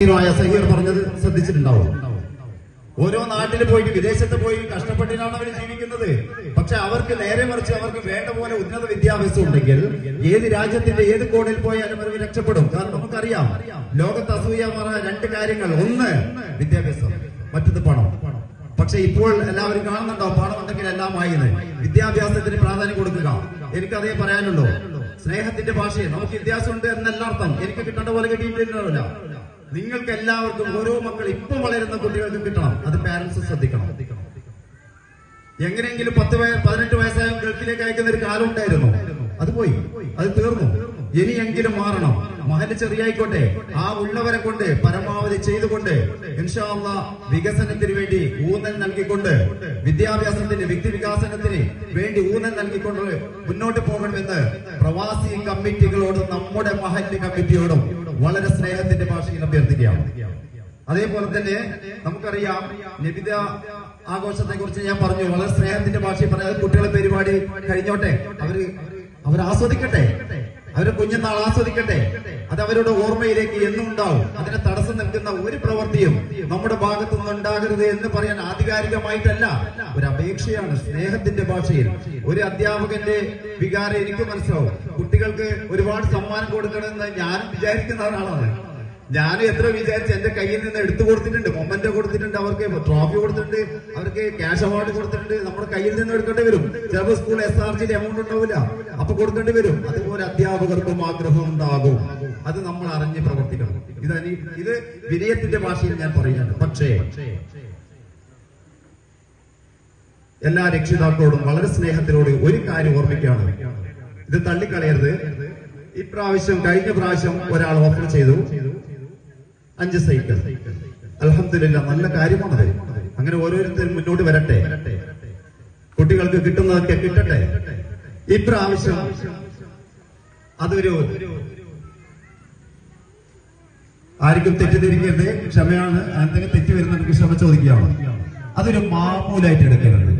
സഹീർ പറഞ്ഞത് ശ്രദ്ധിച്ചിട്ടുണ്ടാവും. ഓരോ നാട്ടിൽ പോയിട്ട് വിദേശത്ത് പോയി കഷ്ടപ്പെട്ടിട്ടാണ് അവർ ജീവിക്കുന്നത്. പക്ഷെ അവർക്ക് നേരെ മറിച്ച് അവർക്ക് വേണ്ട പോലെ ഉന്നത വിദ്യാഭ്യാസം ഉണ്ടെങ്കിൽ ഏത് രാജ്യത്തിന്റെ ഏത് കോണിൽ പോയാലും അവർ രക്ഷപ്പെടും. കാരണം നമുക്കറിയാം, ലോകത്ത് അസൂയമായ രണ്ട് കാര്യങ്ങൾ: ഒന്ന് വിദ്യാഭ്യാസം, മറ്റത് പണം. പക്ഷെ ഇപ്പോൾ എല്ലാവരും കാണുന്നുണ്ടോ, പണം ഉണ്ടെങ്കിൽ എല്ലാം ആയിന്ന്. വിദ്യാഭ്യാസത്തിന് പ്രാധാന്യം കൊടുക്കുക. എനിക്കതേ പറയാനുള്ളൂ. സ്നേഹത്തിന്റെ ഭാഷയിൽ നമുക്ക് വ്യത്യാസമുണ്ട് എന്നല്ല അർത്ഥം. എനിക്ക് കിട്ടേണ്ട പോലെ കിട്ടിയിട്ടുണ്ടാവില്ല. നിങ്ങൾക്ക് എല്ലാവർക്കും ഓരോ മക്കൾ ഇപ്പം വളരുന്ന കുട്ടികൾക്ക് കിട്ടണം. അത് പാരന്റ്സ് ശ്രദ്ധിക്കണം. എങ്ങനെയെങ്കിലും 18 വയസ്സായ ഗൾഫിലേക്ക് അയക്കുന്ന ഒരു കാലം ഉണ്ടായിരുന്നു. അത് പോയി, അത് തീർന്നു. ഇനിയെങ്കിലും മാറണം. മഹല് ചെറിയായിക്കോട്ടെ, ആ ഉള്ളവരെ കൊണ്ട് പരമാവധി ചെയ്തുകൊണ്ട് ഇൻഷാ അല്ലാഹ് വികസനത്തിന് വേണ്ടി ഊന്നൽ നൽകിക്കൊണ്ട്, വിദ്യാഭ്യാസത്തിന്, വ്യക്തി വികാസനത്തിന് വേണ്ടി ഊന്നൽ നൽകിക്കൊണ്ട് മുന്നോട്ട് പോകണമെന്ന് പ്രവാസി കമ്മിറ്റികളോടും നമ്മുടെ മഹല്ല് കമ്മിറ്റിയോടും വളരെ സ്നേഹത്തിന്റെ ഭാഷയിൽ അഭ്യർത്ഥിക്കുകയാണ്. അതേപോലെ തന്നെ നമുക്കറിയാം, നബിദിന ആഘോഷത്തെ കുറിച്ച് ഞാൻ പറഞ്ഞു. വളരെ സ്നേഹത്തിന്റെ ഭാഷയിൽ പറഞ്ഞത് കുട്ടികളെ പരിപാടി കഴിഞ്ഞോട്ടെ, അവർ ആസ്വദിക്കട്ടെ, അവരുടെ കുഞ്ഞുനാൾ ആസ്വദിക്കട്ടെ. അത് അവരുടെ ഓർമ്മയിലേക്ക് എന്നും ഉണ്ടാവും. അതിനെ തടസ്സം നിൽക്കുന്ന ഒരു പ്രവൃത്തിയും നമ്മുടെ ഭാഗത്തു നിന്ന് ഉണ്ടാകരുത് എന്ന് പറയാൻ ആധികാരികമായിട്ടല്ല, ഒരു അപേക്ഷയാണ് സ്നേഹത്തിന്റെ ഭാഷയിൽ. ഒരു അധ്യാപകന്റെ വികാരം എനിക്ക് മനസ്സിലാവും. കുട്ടികൾക്ക് ഒരുപാട് സമ്മാനം കൊടുക്കണമെന്ന് ഞാൻ വിചാരിക്കുന്ന ഒരാളാണ്. ഞാൻ എത്ര വിചാരിച്ച് എന്റെ കയ്യിൽ നിന്ന് എടുത്തു കൊടുത്തിട്ടുണ്ട്. മൊമെന്റോ കൊടുത്തിട്ടുണ്ട്, അവർക്ക് ട്രോഫി കൊടുത്തിട്ടുണ്ട്, അവർക്ക് ക്യാഷ് അവാർഡ് കൊടുത്തിട്ടുണ്ട്. നമ്മുടെ കയ്യിൽ നിന്ന് എടുക്കേണ്ടി വരും. ചിലപ്പോൾ സ്കൂൾ SRG എമൗണ്ട് ഉണ്ടാവില്ല, അപ്പൊ കൊടുക്കേണ്ടി വരും. അതുപോലെ അധ്യാപകർക്കും ആഗ്രഹം ഉണ്ടാകും. അത് നമ്മൾ അറിഞ്ഞ് പ്രവർത്തിക്കണം. ഇത് വിനയത്തിന്റെ ഭാഷയിൽ ഞാൻ പറയുന്നുണ്ട്. പക്ഷേ എല്ലാ രക്ഷിതാക്കളോടും വളരെ സ്നേഹത്തിനോട് ഒരു കാര്യം ഓർമ്മിക്കുകയാണ്, ഇത് തള്ളിക്കളയരുത്. ഇപ്രാവശ്യം, കഴിഞ്ഞ പ്രാവശ്യം ഒരാൾ ഓഫർ ചെയ്തു 5 സൈക്കിൾ. അൽഹംദുലില്ലാ, നല്ല കാര്യമാണത്. അങ്ങനെ ഓരോരുത്തരും മുന്നോട്ട് വരട്ടെ, കുട്ടികൾക്ക് കിട്ടുന്നതൊക്കെ കിട്ടട്ടെ. ഇപ്രാവശ്യം അതൊരു ആർക്കും തെറ്റിദ്ധരിക്കരുത്, ക്ഷമയാണ്. എന്തെങ്കിലും തെറ്റി വരുന്നവർക്ക് ക്ഷമ ചോദിക്കുകയാണ്. അതൊരു മാമൂലായിട്ട് എടുക്കരുത്.